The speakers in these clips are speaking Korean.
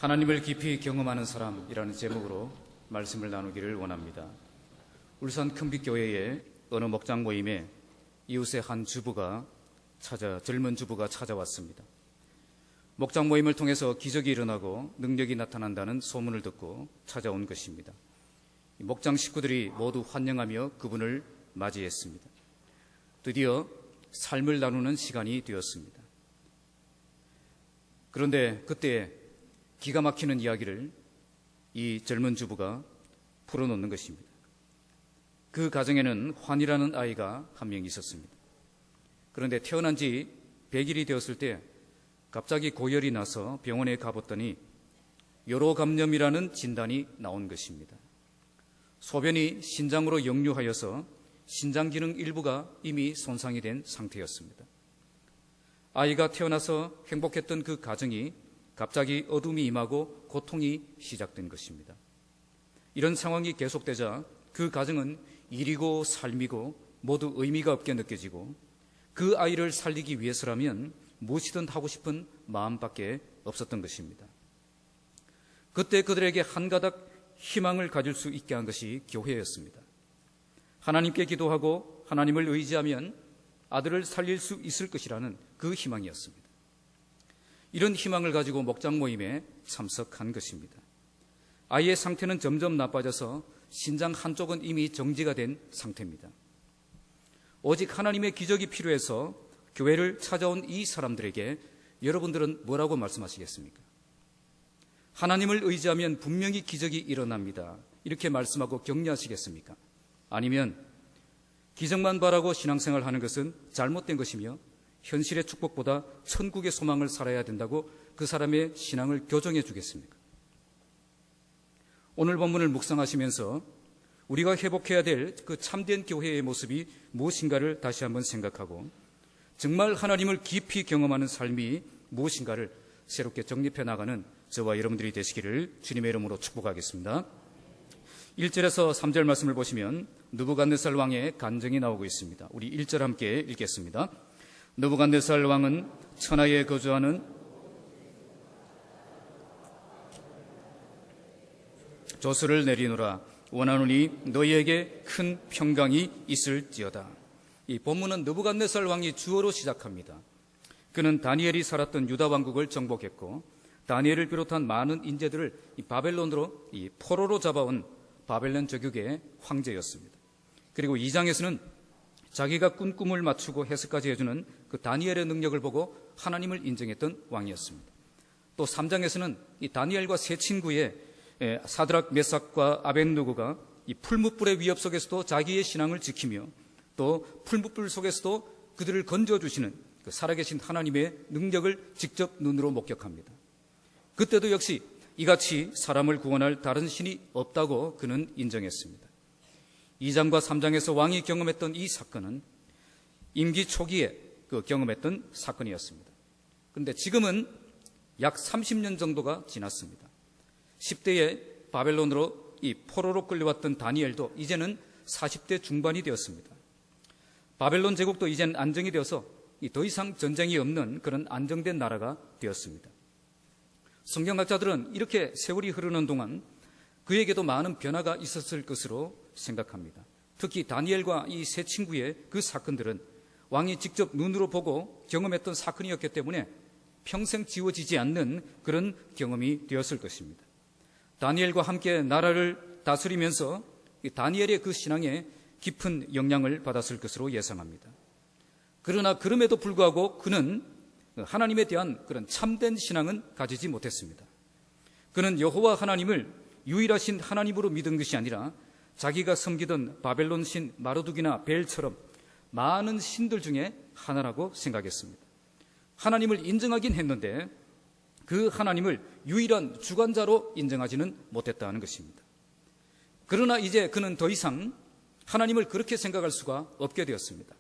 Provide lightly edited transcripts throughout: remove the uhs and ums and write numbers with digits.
하나님을 깊이 경험하는 사람이라는 제목으로 말씀을 나누기를 원합니다. 울산 큰빛교회의 어느 목장 모임에 이웃의 한 젊은 주부가 찾아왔습니다. 목장 모임을 통해서 기적이 일어나고 능력이 나타난다는 소문을 듣고 찾아온 것입니다. 목장 식구들이 모두 환영하며 그분을 맞이했습니다. 드디어 삶을 나누는 시간이 되었습니다. 그런데 그때 기가 막히는 이야기를 이 젊은 주부가 풀어놓는 것입니다. 그 가정에는 환이라는 아이가 한 명 있었습니다. 그런데 태어난 지 100일이 되었을 때 갑자기 고열이 나서 병원에 가봤더니 요로감염이라는 진단이 나온 것입니다. 소변이 신장으로 역류하여서 신장 기능 일부가 이미 손상이 된 상태였습니다. 아이가 태어나서 행복했던 그 가정이 갑자기 어둠이 임하고 고통이 시작된 것입니다. 이런 상황이 계속되자 그 가정은 일이고 삶이고 모두 의미가 없게 느껴지고 그 아이를 살리기 위해서라면 무엇이든 하고 싶은 마음밖에 없었던 것입니다. 그때 그들에게 한가닥 희망을 가질 수 있게 한 것이 교회였습니다. 하나님께 기도하고 하나님을 의지하면 아들을 살릴 수 있을 것이라는 그 희망이었습니다. 이런 희망을 가지고 목장 모임에 참석한 것입니다. 아이의 상태는 점점 나빠져서 신장 한쪽은 이미 정지가 된 상태입니다. 오직 하나님의 기적이 필요해서 교회를 찾아온 이 사람들에게 여러분들은 뭐라고 말씀하시겠습니까? 하나님을 의지하면 분명히 기적이 일어납니다. 이렇게 말씀하고 격려하시겠습니까? 아니면 기적만 바라고 신앙생활 하는 것은 잘못된 것이며 현실의 축복보다 천국의 소망을 살아야 된다고 그 사람의 신앙을 교정해 주겠습니까? 오늘 본문을 묵상하시면서 우리가 회복해야 될 그 참된 교회의 모습이 무엇인가를 다시 한번 생각하고 정말 하나님을 깊이 경험하는 삶이 무엇인가를 새롭게 정립해 나가는 저와 여러분들이 되시기를 주님의 이름으로 축복하겠습니다. 1절에서 3절 말씀을 보시면 느부갓네살 왕의 간증이 나오고 있습니다. 우리 1절 함께 읽겠습니다. 느부갓네살 왕은 천하에 거주하는 조서를 내리노라. 원하노니 너희에게 큰 평강이 있을지어다. 이 본문은 느부갓네살 왕이 주어로 시작합니다. 그는 다니엘이 살았던 유다 왕국을 정복했고 다니엘을 비롯한 많은 인재들을 바벨론으로 포로로 잡아온 바벨론 저격의 황제였습니다. 그리고 2장에서는 자기가 꾼 꿈을 맞추고 해석까지 해주는 그 다니엘의 능력을 보고 하나님을 인정했던 왕이었습니다. 또 3장에서는 이 다니엘과 세 친구의 사드락, 메삭과 아벳느고가 이 풀무불의 위협 속에서도 자기의 신앙을 지키며 또 풀무불 속에서도 그들을 건져주시는 그 살아계신 하나님의 능력을 직접 눈으로 목격합니다. 그때도 역시 이같이 사람을 구원할 다른 신이 없다고 그는 인정했습니다. 2장과 3장에서 왕이 경험했던 이 사건은 임기 초기에 경험했던 사건이었습니다. 그런데 지금은 약 30년 정도가 지났습니다. 10대에 바벨론으로 이 포로로 끌려왔던 다니엘도 이제는 40대 중반이 되었습니다. 바벨론 제국도 이제는 안정이 되어서 더 이상 전쟁이 없는 그런 안정된 나라가 되었습니다. 성경학자들은 이렇게 세월이 흐르는 동안 그에게도 많은 변화가 있었을 것으로 생각합니다. 특히 다니엘과 이 세 친구의 그 사건들은 왕이 직접 눈으로 보고 경험했던 사건이었기 때문에 평생 지워지지 않는 그런 경험이 되었을 것입니다. 다니엘과 함께 나라를 다스리면서 다니엘의 그 신앙에 깊은 영향을 받았을 것으로 예상합니다. 그러나 그럼에도 불구하고 그는 하나님에 대한 그런 참된 신앙은 가지지 못했습니다. 그는 여호와 하나님을 유일하신 하나님으로 믿은 것이 아니라 자기가 섬기던 바벨론 신 마르둑이나 벨처럼 많은 신들 중에 하나라고 생각했습니다. 하나님을 인정하긴 했는데 그 하나님을 유일한 주관자로 인정하지는 못했다는 것입니다. 그러나 이제 그는 더 이상 하나님을 그렇게 생각할 수가 없게 되었습니다.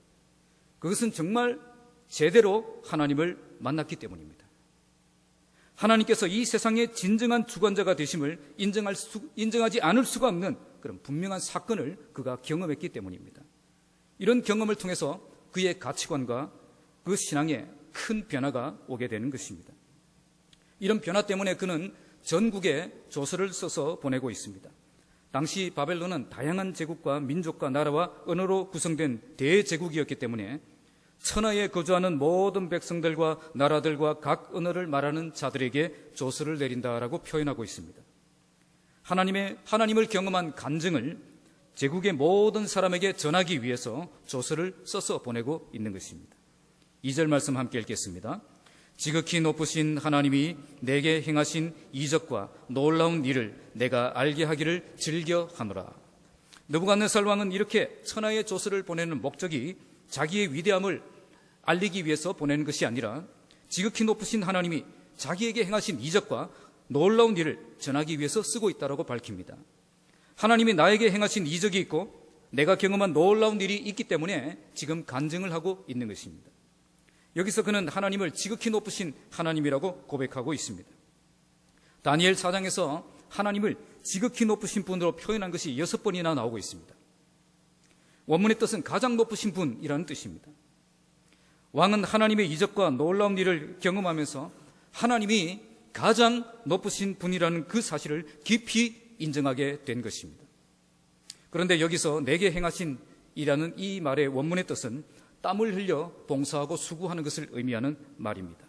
그것은 정말 제대로 하나님을 만났기 때문입니다. 하나님께서 이 세상의 진정한 주관자가 되심을 인정하지 않을 수가 없는 그런 분명한 사건을 그가 경험했기 때문입니다. 이런 경험을 통해서 그의 가치관과 그 신앙에 큰 변화가 오게 되는 것입니다. 이런 변화 때문에 그는 전국에 조서를 써서 보내고 있습니다. 당시 바벨론은 다양한 제국과 민족과 나라와 언어로 구성된 대제국이었기 때문에 천하에 거주하는 모든 백성들과 나라들과 각 언어를 말하는 자들에게 조서를 내린다라고 표현하고 있습니다. 하나님을 경험한 간증을 제국의 모든 사람에게 전하기 위해서 조서를 써서 보내고 있는 것입니다. 2절 말씀 함께 읽겠습니다. 지극히 높으신 하나님이 내게 행하신 이적과 놀라운 일을 내가 알게 하기를 즐겨하노라. 느부갓네살 왕은 이렇게 천하의 조서를 보내는 목적이 자기의 위대함을 알리기 위해서 보내는 것이 아니라 지극히 높으신 하나님이 자기에게 행하신 이적과 놀라운 일을 전하기 위해서 쓰고 있다고 밝힙니다. 하나님이 나에게 행하신 이적이 있고 내가 경험한 놀라운 일이 있기 때문에 지금 간증을 하고 있는 것입니다. 여기서 그는 하나님을 지극히 높으신 하나님이라고 고백하고 있습니다. 다니엘 4장에서 하나님을 지극히 높으신 분으로 표현한 것이 6번이나 나오고 있습니다. 원문의 뜻은 가장 높으신 분이라는 뜻입니다. 왕은 하나님의 이적과 놀라운 일을 경험하면서 하나님이 가장 높으신 분이라는 그 사실을 깊이 인정하게 된 것입니다. 그런데 여기서 내게 행하신 이라는 이 말의 원문의 뜻은 땀을 흘려 봉사하고 수고하는 것을 의미하는 말입니다.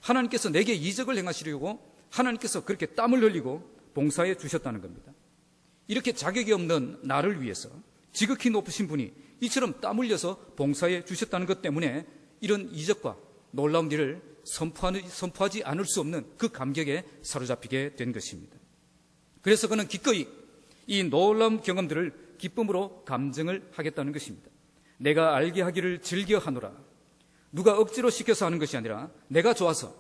하나님께서 내게 이적을 행하시려고 하나님께서 그렇게 땀을 흘리고 봉사해 주셨다는 겁니다. 이렇게 자격이 없는 나를 위해서 지극히 높으신 분이 이처럼 땀 흘려서 봉사해 주셨다는 것 때문에 이런 이적과 놀라운 일을 선포하지 않을 수 없는 그 감격에 사로잡히게 된 것입니다. 그래서 그는 기꺼이 이 놀라운 경험들을 기쁨으로 감정을 하겠다는 것입니다. 내가 알게 하기를 즐겨하노라. 누가 억지로 시켜서 하는 것이 아니라 내가 좋아서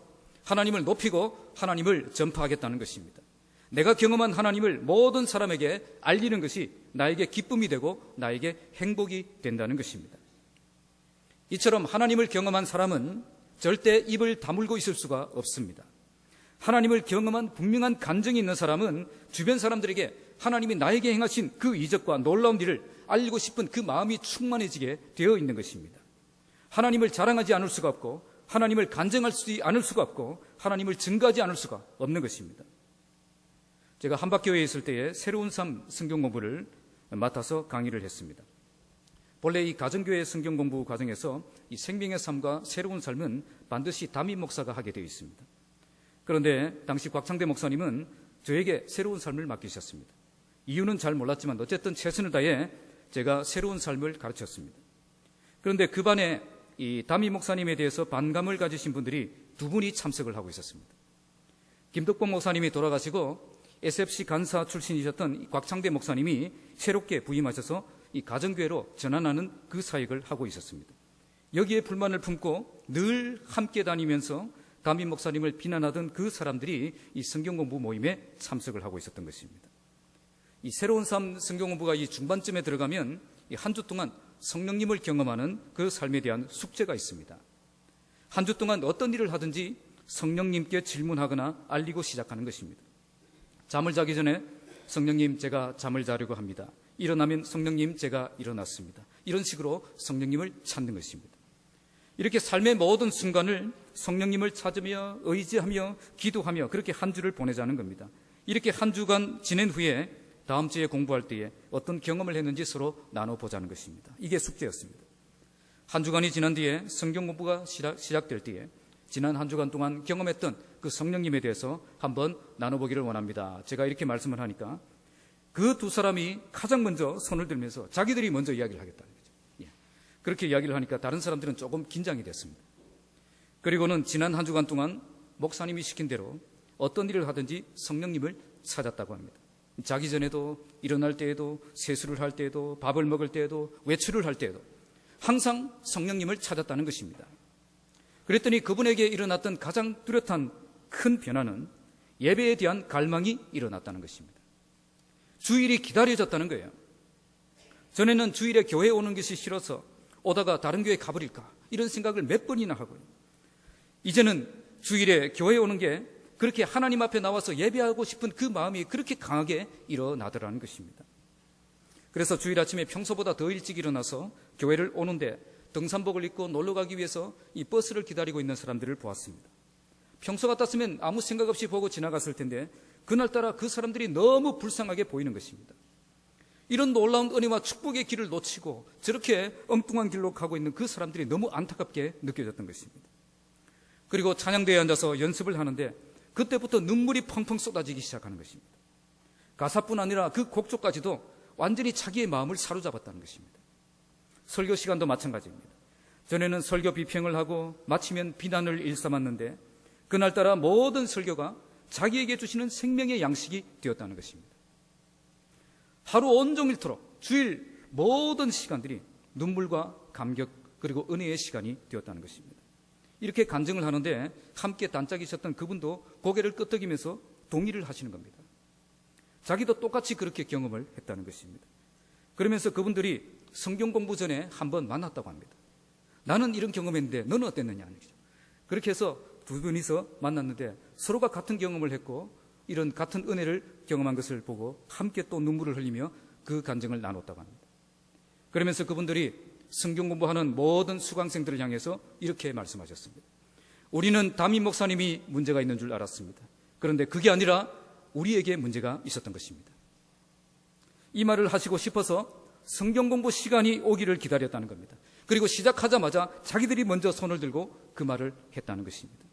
하나님을 높이고 하나님을 전파하겠다는 것입니다. 내가 경험한 하나님을 모든 사람에게 알리는 것이 나에게 기쁨이 되고 나에게 행복이 된다는 것입니다. 이처럼 하나님을 경험한 사람은 절대 입을 다물고 있을 수가 없습니다. 하나님을 경험한 분명한 간증이 있는 사람은 주변 사람들에게 하나님이 나에게 행하신 그 이적과 놀라운 일을 알리고 싶은 그 마음이 충만해지게 되어 있는 것입니다. 하나님을 자랑하지 않을 수가 없고 하나님을 간증하지 않을 수가 없고 하나님을 증거하지 않을 수가 없는 것입니다. 제가 한박교회에 있을 때에 새로운 삶 성경 공부를 맡아서 강의를 했습니다. 본래 이 가정교회 성경 공부 과정에서 이 생명의 삶과 새로운 삶은 반드시 담임 목사가 하게 되어 있습니다. 그런데 당시 곽창대 목사님은 저에게 새로운 삶을 맡기셨습니다. 이유는 잘 몰랐지만 어쨌든 최선을 다해 제가 새로운 삶을 가르쳤습니다. 그런데 그 반에 이 담임 목사님에 대해서 반감을 가지신 분들이 2분이 참석을 하고 있었습니다. 김덕봉 목사님이 돌아가시고 SFC 간사 출신이셨던 곽창대 목사님이 새롭게 부임하셔서 이 가정교회로 전환하는 그 사역을 하고 있었습니다. 여기에 불만을 품고 늘 함께 다니면서 담임 목사님을 비난하던 그 사람들이 이 성경공부 모임에 참석을 하고 있었던 것입니다. 이 새로운 삶 성경공부가 이 중반쯤에 들어가면 한 주 동안 성령님을 경험하는 그 삶에 대한 숙제가 있습니다. 한 주 동안 어떤 일을 하든지 성령님께 질문하거나 알리고 시작하는 것입니다. 잠을 자기 전에 성령님 제가 잠을 자려고 합니다. 일어나면 성령님 제가 일어났습니다. 이런 식으로 성령님을 찾는 것입니다. 이렇게 삶의 모든 순간을 성령님을 찾으며 의지하며 기도하며 그렇게 한 주를 보내자는 겁니다. 이렇게 한 주간 지낸 후에 다음 주에 공부할 때에 어떤 경험을 했는지 서로 나눠보자는 것입니다. 이게 숙제였습니다. 한 주간이 지난 뒤에 성경 공부가 시작될 때에 지난 한 주간 동안 경험했던 그 성령님에 대해서 한번 나눠보기를 원합니다. 제가 이렇게 말씀을 하니까 그 두 사람이 가장 먼저 손을 들면서 자기들이 먼저 이야기를 하겠다는 거죠. 그렇게 이야기를 하니까 다른 사람들은 조금 긴장이 됐습니다. 그리고는 지난 한 주간 동안 목사님이 시킨 대로 어떤 일을 하든지 성령님을 찾았다고 합니다. 자기 전에도 일어날 때에도 세수를 할 때에도 밥을 먹을 때에도 외출을 할 때에도 항상 성령님을 찾았다는 것입니다. 그랬더니 그분에게 일어났던 가장 뚜렷한 큰 변화는 예배에 대한 갈망이 일어났다는 것입니다. 주일이 기다려졌다는 거예요. 전에는 주일에 교회에 오는 것이 싫어서 오다가 다른 교회에 가버릴까 이런 생각을 몇 번이나 하고요. 이제는 주일에 교회에 오는 게 그렇게 하나님 앞에 나와서 예배하고 싶은 그 마음이 그렇게 강하게 일어나더라는 것입니다. 그래서 주일 아침에 평소보다 더 일찍 일어나서 교회를 오는데 등산복을 입고 놀러 가기 위해서 이 버스를 기다리고 있는 사람들을 보았습니다. 평소 같았으면 아무 생각 없이 보고 지나갔을 텐데 그날따라 그 사람들이 너무 불쌍하게 보이는 것입니다. 이런 놀라운 은혜와 축복의 길을 놓치고 저렇게 엉뚱한 길로 가고 있는 그 사람들이 너무 안타깝게 느껴졌던 것입니다. 그리고 찬양대에 앉아서 연습을 하는데 그때부터 눈물이 펑펑 쏟아지기 시작하는 것입니다. 가사뿐 아니라 그 곡조까지도 완전히 자기의 마음을 사로잡았다는 것입니다. 설교 시간도 마찬가지입니다. 전에는 설교 비평을 하고 마치면 비난을 일삼았는데 그날따라 모든 설교가 자기에게 주시는 생명의 양식이 되었다는 것입니다. 하루 온종일토록 주일 모든 시간들이 눈물과 감격 그리고 은혜의 시간이 되었다는 것입니다. 이렇게 간증을 하는데 함께 단짝이셨던 그분도 고개를 끄덕이면서 동의를 하시는 겁니다. 자기도 똑같이 그렇게 경험을 했다는 것입니다. 그러면서 그분들이 성경 공부 전에 한번 만났다고 합니다. 나는 이런 경험했는데 너는 어땠느냐 하는 거죠. 그렇게 해서 두 분이서 만났는데 서로가 같은 경험을 했고 이런 같은 은혜를 경험한 것을 보고 함께 또 눈물을 흘리며 그 간증을 나눴다고 합니다. 그러면서 그분들이 성경 공부하는 모든 수강생들을 향해서 이렇게 말씀하셨습니다. 우리는 담임 목사님이 문제가 있는 줄 알았습니다. 그런데 그게 아니라 우리에게 문제가 있었던 것입니다. 이 말을 하시고 싶어서 성경 공부 시간이 오기를 기다렸다는 겁니다. 그리고 시작하자마자 자기들이 먼저 손을 들고 그 말을 했다는 것입니다.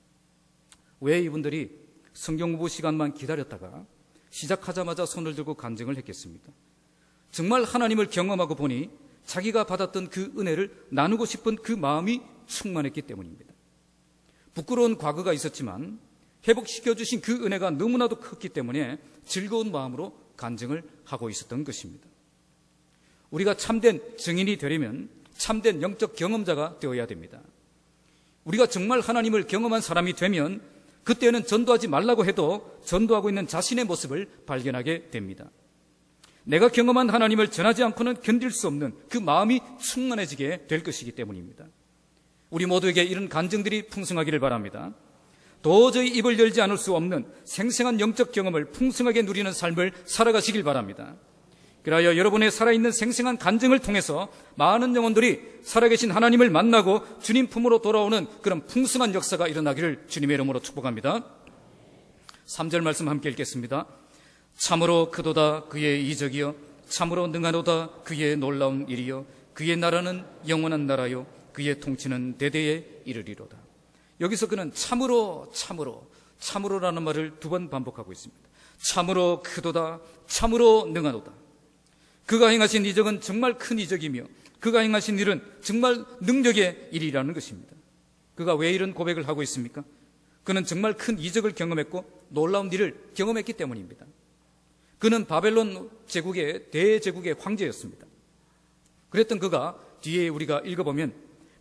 왜 이분들이 성경 공부 시간만 기다렸다가 시작하자마자 손을 들고 간증을 했겠습니까? 정말 하나님을 경험하고 보니 자기가 받았던 그 은혜를 나누고 싶은 그 마음이 충만했기 때문입니다. 부끄러운 과거가 있었지만 회복시켜 주신 그 은혜가 너무나도 컸기 때문에 즐거운 마음으로 간증을 하고 있었던 것입니다. 우리가 참된 증인이 되려면 참된 영적 경험자가 되어야 됩니다. 우리가 정말 하나님을 경험한 사람이 되면 그때는 전도하지 말라고 해도 전도하고 있는 자신의 모습을 발견하게 됩니다. 내가 경험한 하나님을 전하지 않고는 견딜 수 없는 그 마음이 충만해지게 될 것이기 때문입니다. 우리 모두에게 이런 간증들이 풍성하기를 바랍니다. 도저히 입을 열지 않을 수 없는 생생한 영적 경험을 풍성하게 누리는 삶을 살아가시길 바랍니다. 그리하여 여러분의 살아있는 생생한 간증을 통해서 많은 영혼들이 살아계신 하나님을 만나고 주님 품으로 돌아오는 그런 풍성한 역사가 일어나기를 주님의 이름으로 축복합니다. 3절 말씀 함께 읽겠습니다. 참으로 크도다 그의 이적이여 참으로 능하도다 그의 놀라운 일이여 그의 나라는 영원한 나라요 그의 통치는 대대에 이르리로다. 여기서 그는 참으로라는 말을 2번 반복하고 있습니다. 참으로 크도다 참으로 능하도다. 그가 행하신 이적은 정말 큰 이적이며 그가 행하신 일은 정말 능력의 일이라는 것입니다. 그가 왜 이런 고백을 하고 있습니까? 그는 정말 큰 이적을 경험했고 놀라운 일을 경험했기 때문입니다. 그는 바벨론 제국의 대제국의 황제였습니다. 그랬던 그가 뒤에 우리가 읽어보면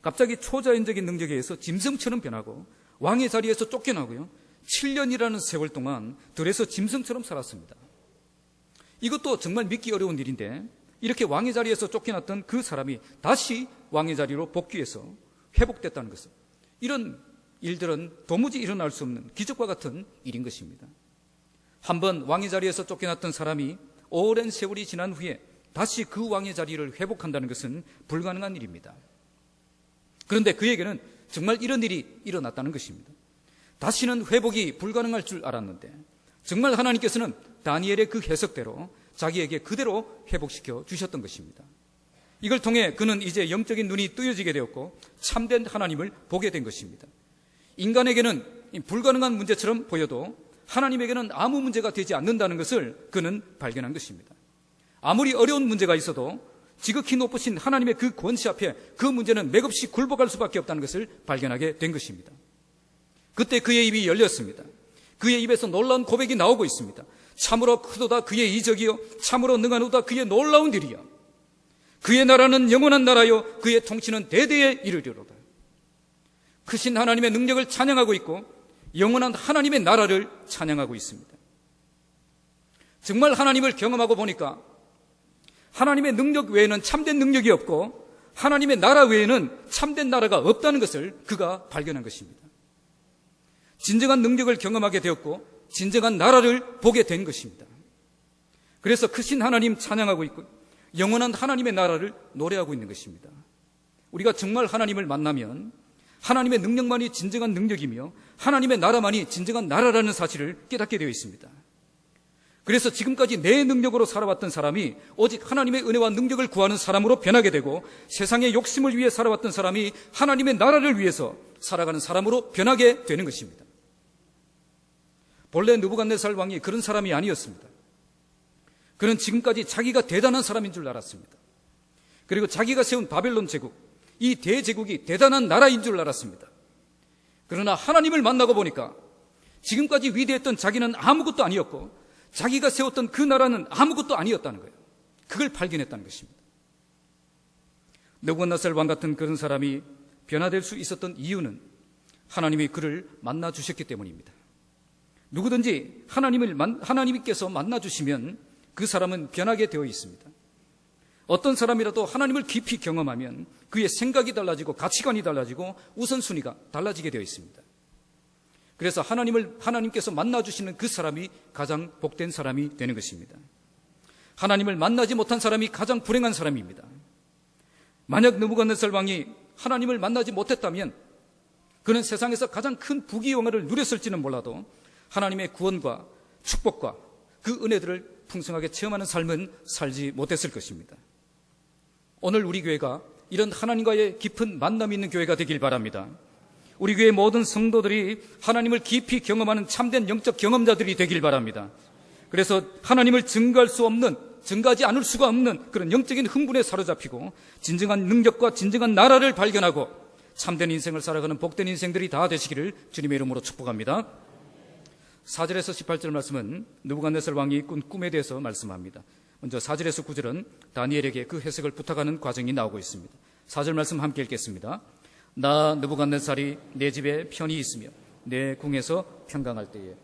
갑자기 초자연적인 능력에 의해서 짐승처럼 변하고 왕의 자리에서 쫓겨나고요 7년이라는 세월 동안 들에서 짐승처럼 살았습니다. 이것도 정말 믿기 어려운 일인데 이렇게 왕의 자리에서 쫓겨났던 그 사람이 다시 왕의 자리로 복귀해서 회복됐다는 것은 이런 일들은 도무지 일어날 수 없는 기적과 같은 일인 것입니다. 한번 왕의 자리에서 쫓겨났던 사람이 오랜 세월이 지난 후에 다시 그 왕의 자리를 회복한다는 것은 불가능한 일입니다. 그런데 그에게는 정말 이런 일이 일어났다는 것입니다. 다시는 회복이 불가능할 줄 알았는데 정말 하나님께서는 다니엘의 그 해석대로 자기에게 그대로 회복시켜 주셨던 것입니다. 이걸 통해 그는 이제 영적인 눈이 뜨여지게 되었고 참된 하나님을 보게 된 것입니다. 인간에게는 불가능한 문제처럼 보여도 하나님에게는 아무 문제가 되지 않는다는 것을 그는 발견한 것입니다. 아무리 어려운 문제가 있어도 지극히 높으신 하나님의 그 권세 앞에 그 문제는 맥없이 굴복할 수밖에 없다는 것을 발견하게 된 것입니다. 그때 그의 입이 열렸습니다. 그의 입에서 놀라운 고백이 나오고 있습니다. 참으로 크도다 그의 이적이요 참으로 능하도다 그의 놀라운 일이요 그의 나라는 영원한 나라요 그의 통치는 대대에 이르리로다. 크신 하나님의 능력을 찬양하고 있고 영원한 하나님의 나라를 찬양하고 있습니다. 정말 하나님을 경험하고 보니까 하나님의 능력 외에는 참된 능력이 없고 하나님의 나라 외에는 참된 나라가 없다는 것을 그가 발견한 것입니다. 진정한 능력을 경험하게 되었고 진정한 나라를 보게 된 것입니다. 그래서 크신 하나님 찬양하고 있고 영원한 하나님의 나라를 노래하고 있는 것입니다. 우리가 정말 하나님을 만나면 하나님의 능력만이 진정한 능력이며 하나님의 나라만이 진정한 나라라는 사실을 깨닫게 되어 있습니다. 그래서 지금까지 내 능력으로 살아왔던 사람이 오직 하나님의 은혜와 능력을 구하는 사람으로 변하게 되고, 세상의 욕심을 위해 살아왔던 사람이 하나님의 나라를 위해서 살아가는 사람으로 변하게 되는 것입니다. 본래 느부갓네살 왕이 그런 사람이 아니었습니다. 그는 지금까지 자기가 대단한 사람인 줄 알았습니다. 그리고 자기가 세운 바벨론 제국, 이 대제국이 대단한 나라인 줄 알았습니다. 그러나 하나님을 만나고 보니까 지금까지 위대했던 자기는 아무것도 아니었고, 자기가 세웠던 그 나라는 아무것도 아니었다는 거예요. 그걸 발견했다는 것입니다. 느부갓네살 왕 같은 그런 사람이 변화될 수 있었던 이유는 하나님이 그를 만나 주셨기 때문입니다. 누구든지 하나님께서 만나 주시면 그 사람은 변하게 되어 있습니다. 어떤 사람이라도 하나님을 깊이 경험하면 그의 생각이 달라지고 가치관이 달라지고 우선순위가 달라지게 되어 있습니다. 그래서 하나님께서 만나주시는 그 사람이 가장 복된 사람이 되는 것입니다. 하나님을 만나지 못한 사람이 가장 불행한 사람입니다. 만약 느부갓네살 왕이 하나님을 만나지 못했다면 그는 세상에서 가장 큰 부귀영화를 누렸을지는 몰라도 하나님의 구원과 축복과 그 은혜들을 풍성하게 체험하는 삶은 살지 못했을 것입니다. 오늘 우리 교회가 이런 하나님과의 깊은 만남이 있는 교회가 되길 바랍니다. 우리 교회 모든 성도들이 하나님을 깊이 경험하는 참된 영적 경험자들이 되길 바랍니다. 그래서 하나님을 증거하지 않을 수가 없는 그런 영적인 흥분에 사로잡히고 진정한 능력과 진정한 나라를 발견하고 참된 인생을 살아가는 복된 인생들이 다 되시기를 주님의 이름으로 축복합니다. 4절에서 18절 말씀은 느부갓네살 왕이 꾼 꿈에 대해서 말씀합니다. 먼저 4절에서 9절은 다니엘에게 그 해석을 부탁하는 과정이 나오고 있습니다. 4절 말씀 함께 읽겠습니다. 나 느부갓네살이 내 집에 편히 있으며 내 궁에서 평강할 때에.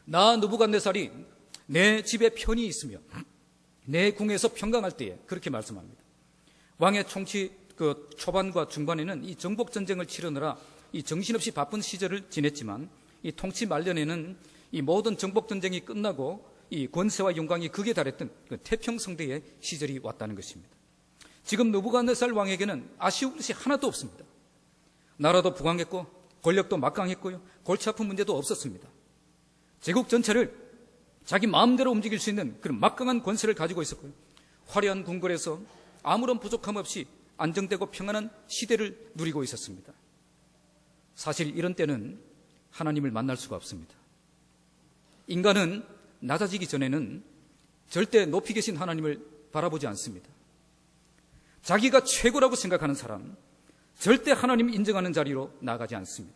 나 느부갓네살이 내 집에 편히 있으며 내 궁에서 평강할 때에, 그렇게 말씀합니다. 왕의 총치 초반과 중반에는 이 정복 전쟁을 치르느라 이 정신없이 바쁜 시절을 지냈지만, 이 통치 말년에는 이 모든 정복 전쟁이 끝나고 이 권세와 영광이 극에 달했던 그 태평성대의 시절이 왔다는 것입니다. 지금 느부갓네살 왕에게는 아쉬운 것이 하나도 없습니다. 나라도 부강했고 권력도 막강했고요, 골치 아픈 문제도 없었습니다. 제국 전체를 자기 마음대로 움직일 수 있는 그런 막강한 권세를 가지고 있었고요, 화려한 궁궐에서 아무런 부족함 없이 안정되고 평안한 시대를 누리고 있었습니다. 사실 이런 때는 하나님을 만날 수가 없습니다. 인간은 낮아지기 전에는 절대 높이 계신 하나님을 바라보지 않습니다. 자기가 최고라고 생각하는 사람, 절대 하나님 인정하는 자리로 나가지 않습니다.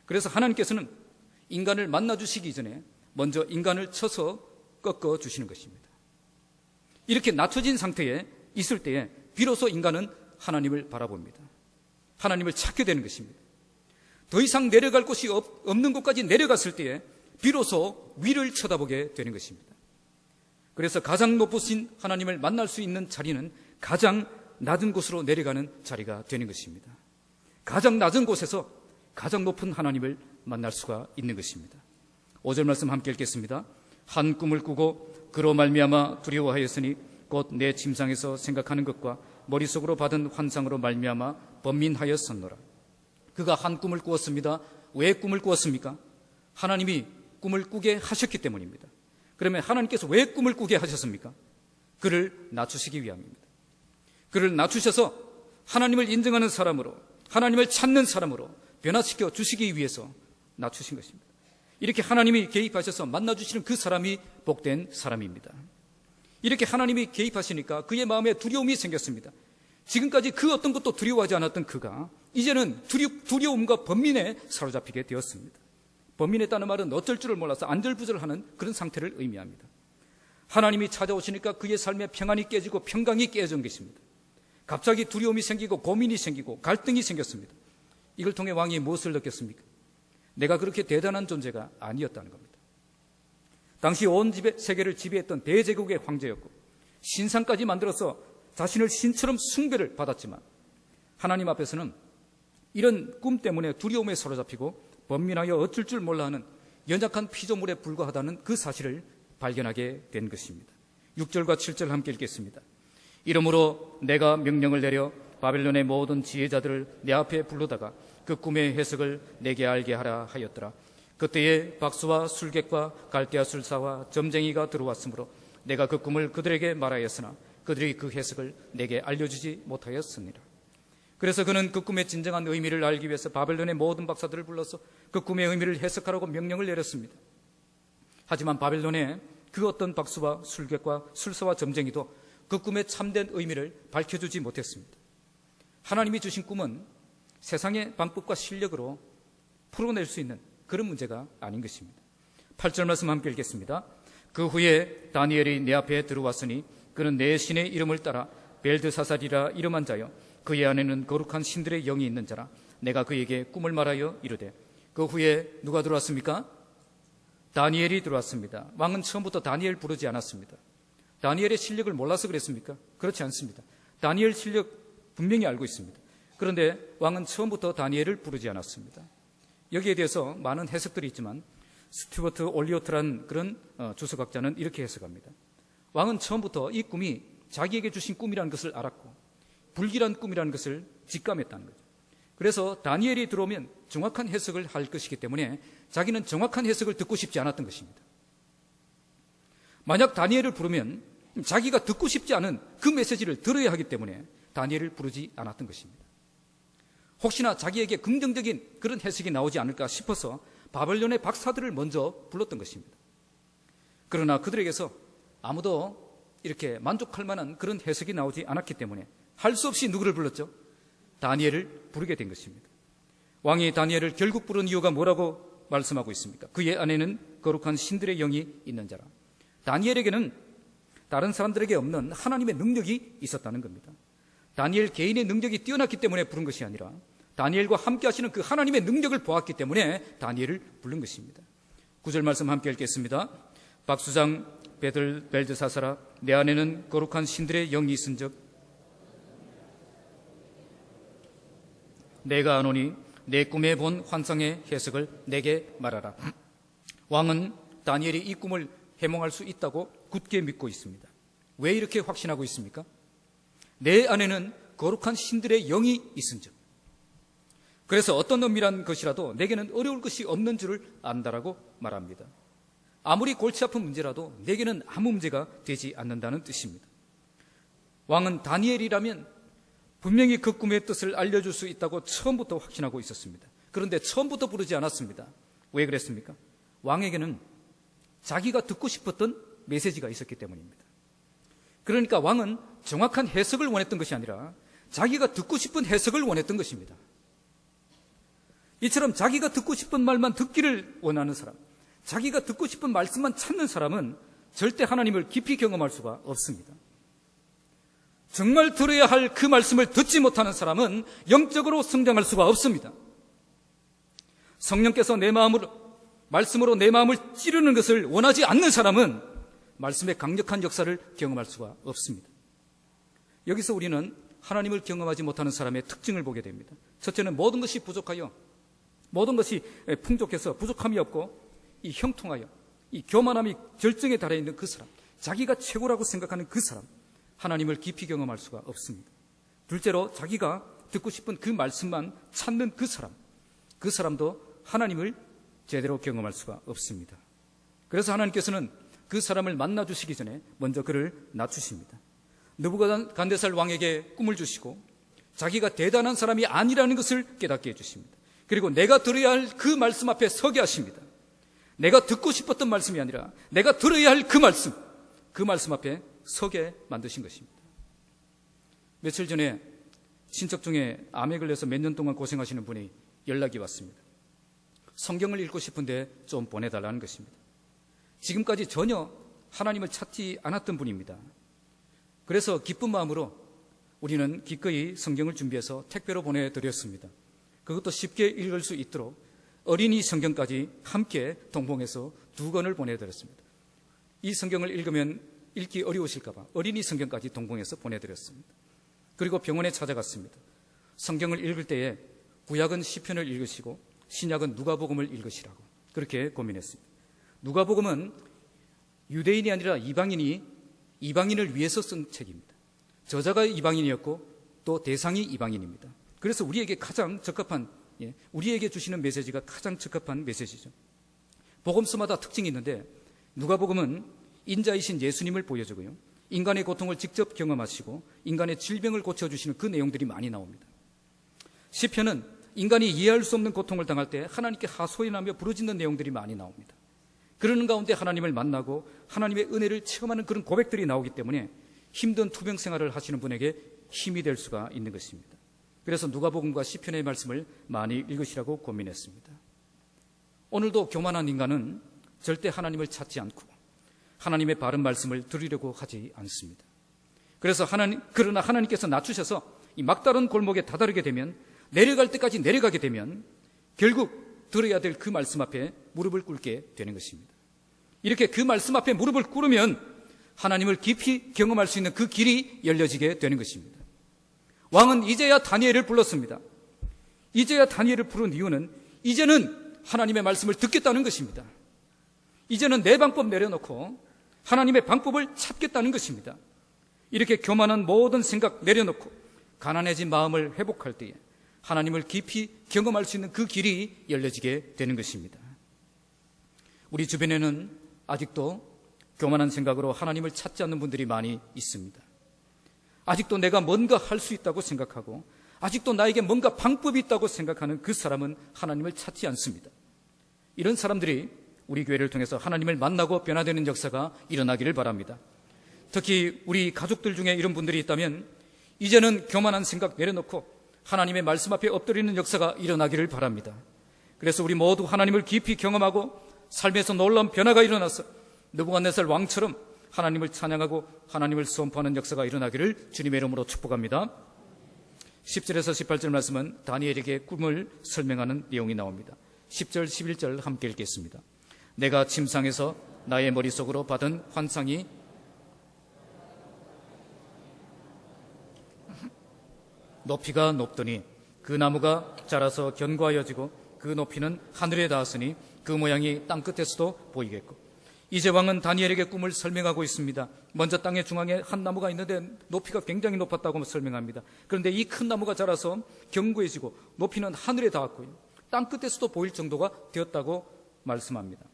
그래서 하나님께서는 인간을 만나주시기 전에 먼저 인간을 쳐서 꺾어주시는 것입니다. 이렇게 낮춰진 상태에 있을 때에 비로소 인간은 하나님을 바라봅니다. 하나님을 찾게 되는 것입니다. 더 이상 내려갈 곳이 없는 곳까지 내려갔을 때에 비로소 위를 쳐다보게 되는 것입니다. 그래서 가장 높으신 하나님을 만날 수 있는 자리는 가장 낮은 곳으로 내려가는 자리가 되는 것입니다. 가장 낮은 곳에서 가장 높은 하나님을 만날 수가 있는 것입니다. 5절 말씀 함께 읽겠습니다. 한 꿈을 꾸고 그로 말미암아 두려워하였으니 곧 내 침상에서 생각하는 것과 머릿속으로 받은 환상으로 말미암아 번민하였었노라. 그가 한 꿈을 꾸었습니다. 왜 꿈을 꾸었습니까? 하나님이 꿈을 꾸게 하셨기 때문입니다. 그러면 하나님께서 왜 꿈을 꾸게 하셨습니까? 그를 낮추시기 위함입니다. 그를 낮추셔서 하나님을 인정하는 사람으로, 하나님을 찾는 사람으로 변화시켜 주시기 위해서 낮추신 것입니다. 이렇게 하나님이 개입하셔서 만나주시는 그 사람이 복된 사람입니다. 이렇게 하나님이 개입하시니까 그의 마음에 두려움이 생겼습니다. 지금까지 그 어떤 것도 두려워하지 않았던 그가 이제는 두려움과 번민에 사로잡히게 되었습니다. 번민했다는 말은 어쩔 줄을 몰라서 안절부절하는 그런 상태를 의미합니다. 하나님이 찾아오시니까 그의 삶에 평안이 깨지고 평강이 깨진 것입니다. 갑자기 두려움이 생기고 고민이 생기고 갈등이 생겼습니다. 이걸 통해 왕이 무엇을 느꼈습니까? 내가 그렇게 대단한 존재가 아니었다는 겁니다. 당시 온 세계를 지배했던 대제국의 황제였고 신상까지 만들어서 자신을 신처럼 숭배를 받았지만 하나님 앞에서는 이런 꿈 때문에 두려움에 사로잡히고 번민하여 어쩔 줄 몰라 하는 연약한 피조물에 불과하다는 그 사실을 발견하게 된 것입니다. 6절과 7절 함께 읽겠습니다. 이러므로 내가 명령을 내려 바벨론의 모든 지혜자들을 내 앞에 불러다가 그 꿈의 해석을 내게 알게 하라 하였더라. 그때에 박수와 술객과 갈대아 술사와 점쟁이가 들어왔으므로 내가 그 꿈을 그들에게 말하였으나 그들이 그 해석을 내게 알려주지 못하였습니다. 그래서 그는 그 꿈의 진정한 의미를 알기 위해서 바벨론의 모든 박사들을 불러서 그 꿈의 의미를 해석하라고 명령을 내렸습니다. 하지만 바벨론의 그 어떤 박수와 술객과 술사와 점쟁이도 그 꿈의 참된 의미를 밝혀주지 못했습니다. 하나님이 주신 꿈은 세상의 방법과 실력으로 풀어낼 수 있는 그런 문제가 아닌 것입니다. 8절 말씀 함께 읽겠습니다. 그 후에 다니엘이 내 앞에 들어왔으니 그는 내 신의 이름을 따라 벨드사살이라 이름한 자여 그의 안에는 거룩한 신들의 영이 있는 자라. 내가 그에게 꿈을 말하여 이르되. 그 후에 누가 들어왔습니까? 다니엘이 들어왔습니다. 왕은 처음부터 다니엘 부르지 않았습니다. 다니엘의 실력을 몰라서 그랬습니까? 그렇지 않습니다. 다니엘 실력 분명히 알고 있습니다. 그런데 왕은 처음부터 다니엘을 부르지 않았습니다. 여기에 대해서 많은 해석들이 있지만 스튜어트 올리오트라는 그런 주석학자는 이렇게 해석합니다. 왕은 처음부터 이 꿈이 자기에게 주신 꿈이라는 것을 알았고 불길한 꿈이라는 것을 직감했다는 거죠. 그래서 다니엘이 들어오면 정확한 해석을 할 것이기 때문에 자기는 정확한 해석을 듣고 싶지 않았던 것입니다. 만약 다니엘을 부르면 자기가 듣고 싶지 않은 그 메시지를 들어야 하기 때문에 다니엘을 부르지 않았던 것입니다. 혹시나 자기에게 긍정적인 그런 해석이 나오지 않을까 싶어서 바벨론의 박사들을 먼저 불렀던 것입니다. 그러나 그들에게서 아무도 이렇게 만족할 만한 그런 해석이 나오지 않았기 때문에 할 수 없이 누구를 불렀죠? 다니엘을 부르게 된 것입니다. 왕이 다니엘을 결국 부른 이유가 뭐라고 말씀하고 있습니까? 그의 안에는 거룩한 신들의 영이 있는 자라. 다니엘에게는 다른 사람들에게 없는 하나님의 능력이 있었다는 겁니다. 다니엘 개인의 능력이 뛰어났기 때문에 부른 것이 아니라 다니엘과 함께 하시는 그 하나님의 능력을 보았기 때문에 다니엘을 부른 것입니다. 9절 말씀 함께 읽겠습니다. 박수장 벨드사살아 내 안에는 거룩한 신들의 영이 있은즉 내가 아노니 내 꿈에 본 환상의 해석을 내게 말하라. 왕은 다니엘이 이 꿈을 해몽할 수 있다고 굳게 믿고 있습니다. 왜 이렇게 확신하고 있습니까? 내 안에는 거룩한 신들의 영이 있은즉. 그래서 어떤 은밀한 것이라도 내게는 어려울 것이 없는 줄을 안다라고 말합니다. 아무리 골치 아픈 문제라도 내게는 아무 문제가 되지 않는다는 뜻입니다. 왕은 다니엘이라면 분명히 그 꿈의 뜻을 알려줄 수 있다고 처음부터 확신하고 있었습니다. 그런데 처음부터 부르지 않았습니다. 왜 그랬습니까? 왕에게는 자기가 듣고 싶었던 메시지가 있었기 때문입니다. 그러니까 왕은 정확한 해석을 원했던 것이 아니라 자기가 듣고 싶은 해석을 원했던 것입니다. 이처럼 자기가 듣고 싶은 말만 듣기를 원하는 사람, 자기가 듣고 싶은 말씀만 찾는 사람은 절대 하나님을 깊이 경험할 수가 없습니다. 정말 들어야 할 그 말씀을 듣지 못하는 사람은 영적으로 성장할 수가 없습니다. 성령께서 말씀으로 내 마음을 찌르는 것을 원하지 않는 사람은 말씀의 강력한 역사를 경험할 수가 없습니다. 여기서 우리는 하나님을 경험하지 못하는 사람의 특징을 보게 됩니다. 첫째는 모든 것이 부족하여, 모든 것이 풍족해서 부족함이 없고 이 형통하여 이 교만함이 절정에 달해 있는 그 사람, 자기가 최고라고 생각하는 그 사람, 하나님을 깊이 경험할 수가 없습니다. 둘째로 자기가 듣고 싶은 그 말씀만 찾는 그 사람도 하나님을 제대로 경험할 수가 없습니다. 그래서 하나님께서는 그 사람을 만나 주시기 전에 먼저 그를 낮추십니다. 느부갓네살 왕에게 꿈을 주시고 자기가 대단한 사람이 아니라는 것을 깨닫게 해주십니다. 그리고 내가 들어야 할 그 말씀 앞에 서게 하십니다. 내가 듣고 싶었던 말씀이 아니라 내가 들어야 할 그 말씀 앞에 서게 만드신 것입니다. 며칠 전에 친척 중에 암에 걸려서 몇 년 동안 고생하시는 분이 연락이 왔습니다. 성경을 읽고 싶은데 좀 보내달라는 것입니다. 지금까지 전혀 하나님을 찾지 않았던 분입니다. 그래서 기쁜 마음으로 우리는 기꺼이 성경을 준비해서 택배로 보내드렸습니다. 그것도 쉽게 읽을 수 있도록 어린이 성경까지 함께 동봉해서 2권을 보내드렸습니다. 이 성경을 읽으면 읽기 어려우실까 봐 어린이 성경까지 동봉해서 보내드렸습니다. 그리고 병원에 찾아갔습니다. 성경을 읽을 때에 구약은 시편을 읽으시고 신약은 누가복음을 읽으시라고 그렇게 고민했습니다. 누가복음은 유대인이 아니라 이방인을 위해서 쓴 책입니다. 저자가 이방인이었고 또 대상이 이방인입니다. 그래서 우리에게 가장 적합한, 우리에게 주시는 메시지가 가장 적합한 메시지죠. 복음서마다 특징이 있는데 누가복음은 인자이신 예수님을 보여주고요, 인간의 고통을 직접 경험하시고 인간의 질병을 고쳐주시는 그 내용들이 많이 나옵니다. 시편은 인간이 이해할 수 없는 고통을 당할 때 하나님께 하소연하며 부르짖는 내용들이 많이 나옵니다. 그러는 가운데 하나님을 만나고 하나님의 은혜를 체험하는 그런 고백들이 나오기 때문에 힘든 투병 생활을 하시는 분에게 힘이 될 수가 있는 것입니다. 그래서 누가복음과 시편의 말씀을 많이 읽으시라고 고민했습니다. 오늘도 교만한 인간은 절대 하나님을 찾지 않고 하나님의 바른 말씀을 들으려고 하지 않습니다. 그래서 그러나 하나님께서 낮추셔서 이 막다른 골목에 다다르게 되면, 내려갈 때까지 내려가게 되면 결국 들어야 될 그 말씀 앞에 무릎을 꿇게 되는 것입니다. 이렇게 그 말씀 앞에 무릎을 꿇으면 하나님을 깊이 경험할 수 있는 그 길이 열려지게 되는 것입니다. 왕은 이제야 다니엘을 불렀습니다. 이제야 다니엘을 부른 이유는 이제는 하나님의 말씀을 듣겠다는 것입니다. 이제는 내 방법 내려놓고 하나님의 방법을 찾겠다는 것입니다. 이렇게 교만한 모든 생각 내려놓고 가난해진 마음을 회복할 때에 하나님을 깊이 경험할 수 있는 그 길이 열려지게 되는 것입니다. 우리 주변에는 아직도 교만한 생각으로 하나님을 찾지 않는 분들이 많이 있습니다. 아직도 내가 뭔가 할 수 있다고 생각하고 아직도 나에게 뭔가 방법이 있다고 생각하는 그 사람은 하나님을 찾지 않습니다. 이런 사람들이 우리 교회를 통해서 하나님을 만나고 변화되는 역사가 일어나기를 바랍니다. 특히 우리 가족들 중에 이런 분들이 있다면 이제는 교만한 생각 내려놓고 하나님의 말씀 앞에 엎드리는 역사가 일어나기를 바랍니다. 그래서 우리 모두 하나님을 깊이 경험하고 삶에서 놀라운 변화가 일어나서 느부갓네살 왕처럼 하나님을 찬양하고 하나님을 선포하는 역사가 일어나기를 주님의 이름으로 축복합니다. 10절에서 18절 말씀은 다니엘에게 꿈을 설명하는 내용이 나옵니다. 10절, 11절 함께 읽겠습니다. 내가 침상에서 나의 머릿속으로 받은 환상이 높이가 높더니 그 나무가 자라서 견고하여지고 그 높이는 하늘에 닿았으니 그 모양이 땅끝에서도 보이겠고. 이제 왕은 다니엘에게 꿈을 설명하고 있습니다. 먼저 땅의 중앙에 한 나무가 있는데 높이가 굉장히 높았다고 설명합니다. 그런데 이 큰 나무가 자라서 견고해지고 높이는 하늘에 닿았고요, 땅끝에서도 보일 정도가 되었다고 말씀합니다.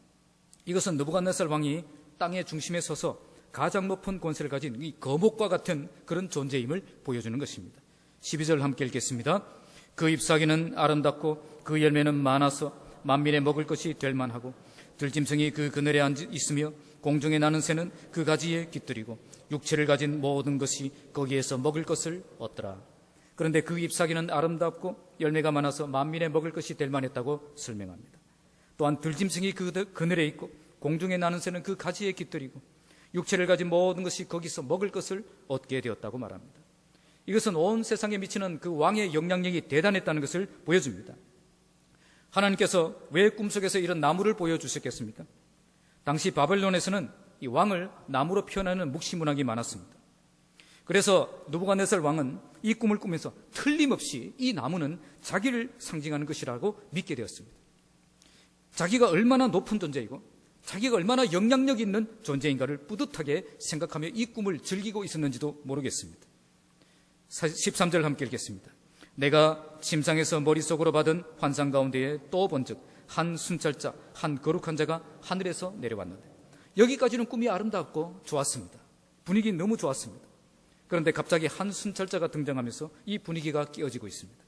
이것은 느부갓네살 왕이 땅의 중심에 서서 가장 높은 권세를 가진 이 거목과 같은 그런 존재임을 보여주는 것입니다. 12절 함께 읽겠습니다. 그 잎사귀는 아름답고 그 열매는 많아서 만민의 먹을 것이 될 만하고 들짐승이 그 그늘에 앉아 있으며 공중에 나는 새는 그 가지에 깃들이고 육체를 가진 모든 것이 거기에서 먹을 것을 얻더라. 그런데 그 잎사귀는 아름답고 열매가 많아서 만민의 먹을 것이 될 만했다고 설명합니다. 또한 들짐승이 그 그늘에 있고 공중에 나는 새는 그 가지에 깃들이고 육체를 가진 모든 것이 거기서 먹을 것을 얻게 되었다고 말합니다. 이것은 온 세상에 미치는 그 왕의 영향력이 대단했다는 것을 보여줍니다. 하나님께서 왜 꿈속에서 이런 나무를 보여주셨겠습니까? 당시 바벨론에서는 이 왕을 나무로 표현하는 묵시문학이 많았습니다. 그래서 느부갓네살 왕은 이 꿈을 꾸면서 틀림없이 이 나무는 자기를 상징하는 것이라고 믿게 되었습니다. 자기가 얼마나 높은 존재이고 자기가 얼마나 영향력 있는 존재인가를 뿌듯하게 생각하며 이 꿈을 즐기고 있었는지도 모르겠습니다. 13절 함께 읽겠습니다. 내가 침상에서 머릿속으로 받은 환상 가운데에 또 본즉 한 순찰자, 한 거룩한 자가 하늘에서 내려왔는데, 여기까지는 꿈이 아름답고 좋았습니다. 분위기 너무 좋았습니다. 그런데 갑자기 한 순찰자가 등장하면서 이 분위기가 깨어지고 있습니다.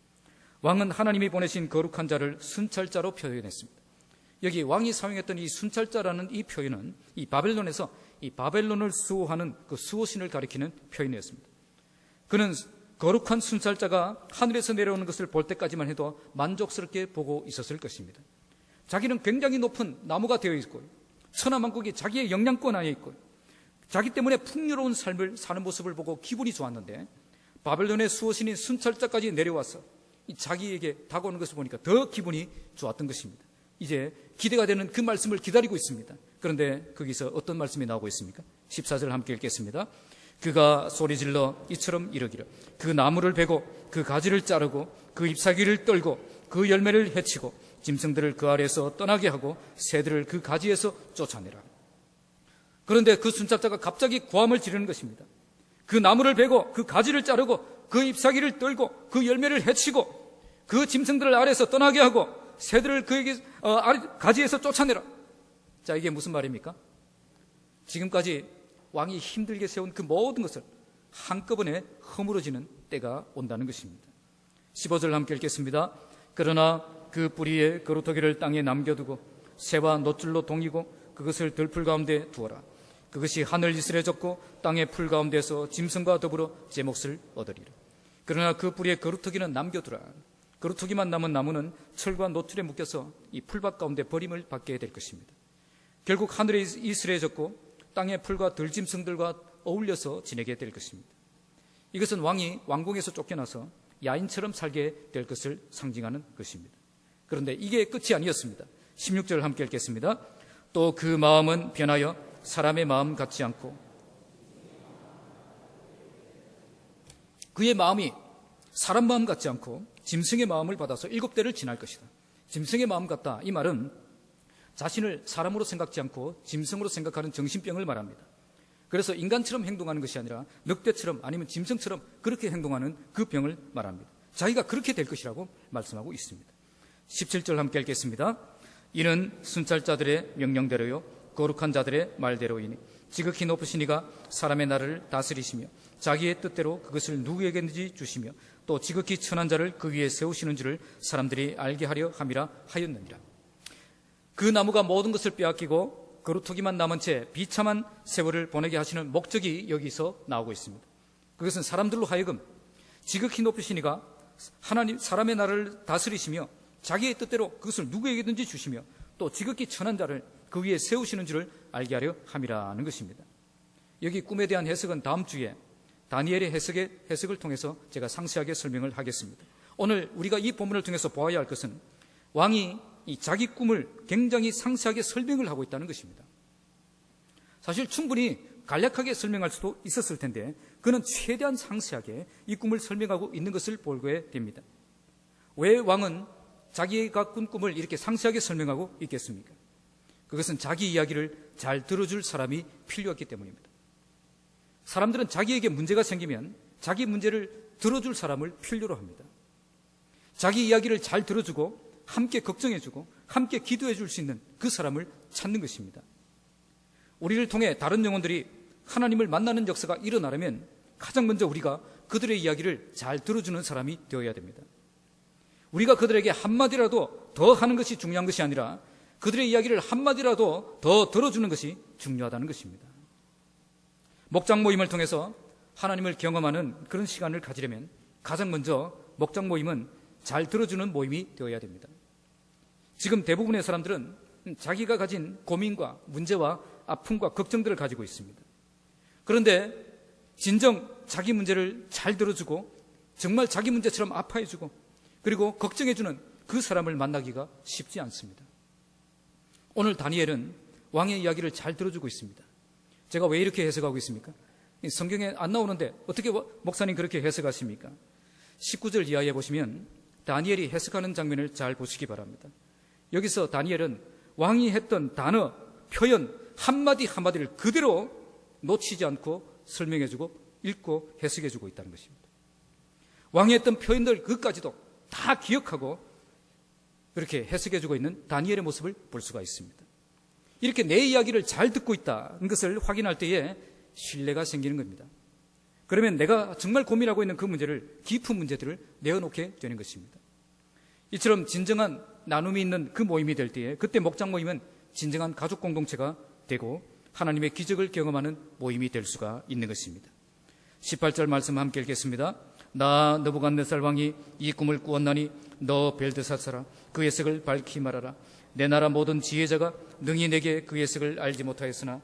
왕은 하나님이 보내신 거룩한 자를 순찰자로 표현했습니다. 여기 왕이 사용했던 이 순찰자라는 이 표현은 이 바벨론에서 이 바벨론을 수호하는 그 수호신을 가리키는 표현이었습니다. 그는 거룩한 순찰자가 하늘에서 내려오는 것을 볼 때까지만 해도 만족스럽게 보고 있었을 것입니다. 자기는 굉장히 높은 나무가 되어 있고 천하만국이 자기의 영향권 안에 있고 자기 때문에 풍요로운 삶을 사는 모습을 보고 기분이 좋았는데 바벨론의 수호신인 순찰자까지 내려와서 자기에게 다가오는 것을 보니까 더 기분이 좋았던 것입니다. 이제 기대가 되는 그 말씀을 기다리고 있습니다. 그런데 거기서 어떤 말씀이 나오고 있습니까? 14절 함께 읽겠습니다. 그가 소리질러 이처럼 이르기를 그 나무를 베고 그 가지를 자르고 그 잎사귀를 떨고 그 열매를 해치고 짐승들을 그 아래에서 떠나게 하고 새들을 그 가지에서 쫓아내라. 그런데 그 순찰자가 갑자기 고함을 지르는 것입니다. 그 나무를 베고 그 가지를 자르고 그 잎사귀를 떨고 그 열매를 해치고 그 짐승들을 아래에서 떠나게 하고 새들을 그에게 가지에서 쫓아내라. 자, 이게 무슨 말입니까? 지금까지 왕이 힘들게 세운 그 모든 것을 한꺼번에 허물어지는 때가 온다는 것입니다. 15절 함께 읽겠습니다. 그러나 그 뿌리에 거루터기를 땅에 남겨두고 새와 놋줄로 동이고 그것을 들풀 가운데 두어라. 그것이 하늘 이슬에 젖고 땅의 풀 가운데서 짐승과 더불어 제 몫을 얻으리라. 그러나 그 뿌리에 거루터기는 남겨두라. 거루터기만 남은 나무는 철과 놋줄에 묶여서 이 풀밭 가운데 버림을 받게 될 것입니다. 결국 하늘의 이슬에 젖고 땅의 풀과 들짐승들과 어울려서 지내게 될 것입니다. 이것은 왕이 왕궁에서 쫓겨나서 야인처럼 살게 될 것을 상징하는 것입니다. 그런데 이게 끝이 아니었습니다. 16절 함께 읽겠습니다. 또 그 마음은 변하여 사람의 마음 같지 않고 그의 마음이 사람 마음 같지 않고 짐승의 마음을 받아서 7대를 지날 것이다. 짐승의 마음 같다. 이 말은 자신을 사람으로 생각지 않고 짐승으로 생각하는 정신병을 말합니다. 그래서 인간처럼 행동하는 것이 아니라 늑대처럼 아니면 짐승처럼 그렇게 행동하는 그 병을 말합니다. 자기가 그렇게 될 것이라고 말씀하고 있습니다. 17절 함께 읽겠습니다. 이는 순찰자들의 명령대로요 거룩한 자들의 말대로이니 지극히 높으신 이가 사람의 나라를 다스리시며 자기의 뜻대로 그것을 누구에게든지 주시며 또 지극히 천한 자를 그 위에 세우시는 줄을 사람들이 알게 하려 함이라 하였느니라. 그 나무가 모든 것을 빼앗기고 거루터기만 남은 채 비참한 세월을 보내게 하시는 목적이 여기서 나오고 있습니다. 그것은 사람들로 하여금 지극히 높으신 이가 하나님 사람의 나라를 다스리시며 자기의 뜻대로 그것을 누구에게든지 주시며 또 지극히 천한 자를 그 위에 세우시는 줄을 알게 하려 함이라는 것입니다. 여기 꿈에 대한 해석은 다음 주에 다니엘의 해석을 통해서 제가 상세하게 설명을 하겠습니다. 오늘 우리가 이 본문을 통해서 보아야 할 것은 왕이 이 자기 꿈을 굉장히 상세하게 설명을 하고 있다는 것입니다. 사실 충분히 간략하게 설명할 수도 있었을 텐데 그는 최대한 상세하게 이 꿈을 설명하고 있는 것을 보게 됩니다. 왜 왕은 자기가 꾼 꿈을 이렇게 상세하게 설명하고 있겠습니까? 그것은 자기 이야기를 잘 들어줄 사람이 필요했기 때문입니다. 사람들은 자기에게 문제가 생기면 자기 문제를 들어줄 사람을 필요로 합니다. 자기 이야기를 잘 들어주고 함께 걱정해주고 함께 기도해 줄 수 있는 그 사람을 찾는 것입니다. 우리를 통해 다른 영혼들이 하나님을 만나는 역사가 일어나려면 가장 먼저 우리가 그들의 이야기를 잘 들어주는 사람이 되어야 됩니다. 우리가 그들에게 한마디라도 더 하는 것이 중요한 것이 아니라 그들의 이야기를 한마디라도 더 들어주는 것이 중요하다는 것입니다. 목장 모임을 통해서 하나님을 경험하는 그런 시간을 가지려면 가장 먼저 목장 모임은 잘 들어주는 모임이 되어야 됩니다. 지금 대부분의 사람들은 자기가 가진 고민과 문제와 아픔과 걱정들을 가지고 있습니다. 그런데 진정 자기 문제를 잘 들어주고 정말 자기 문제처럼 아파해주고 그리고 걱정해주는 그 사람을 만나기가 쉽지 않습니다. 오늘 다니엘은 왕의 이야기를 잘 들어주고 있습니다. 제가 왜 이렇게 해석하고 있습니까? 성경에 안 나오는데 어떻게 목사님 그렇게 해석하십니까? 19절 이하에 보시면 다니엘이 해석하는 장면을 잘 보시기 바랍니다. 여기서 다니엘은 왕이 했던 단어, 표현 한마디 한마디를 그대로 놓치지 않고 설명해주고 읽고 해석해주고 있다는 것입니다. 왕이 했던 표현들 그것까지도 다 기억하고 그렇게 해석해주고 있는 다니엘의 모습을 볼 수가 있습니다. 이렇게 내 이야기를 잘 듣고 있다는 것을 확인할 때에 신뢰가 생기는 겁니다. 그러면 내가 정말 고민하고 있는 그 문제를, 깊은 문제들을 내어놓게 되는 것입니다. 이처럼 진정한 나눔이 있는 그 모임이 될 때에 그때 목장 모임은 진정한 가족 공동체가 되고 하나님의 기적을 경험하는 모임이 될 수가 있는 것입니다. 18절 말씀 함께 읽겠습니다. 나 느부갓네살 왕이 이 꿈을 꾸었나니 너 벨드사사라 그 해석을 밝히 말하라. 내 나라 모든 지혜자가 능히 내게 그 해석을 알지 못하였으나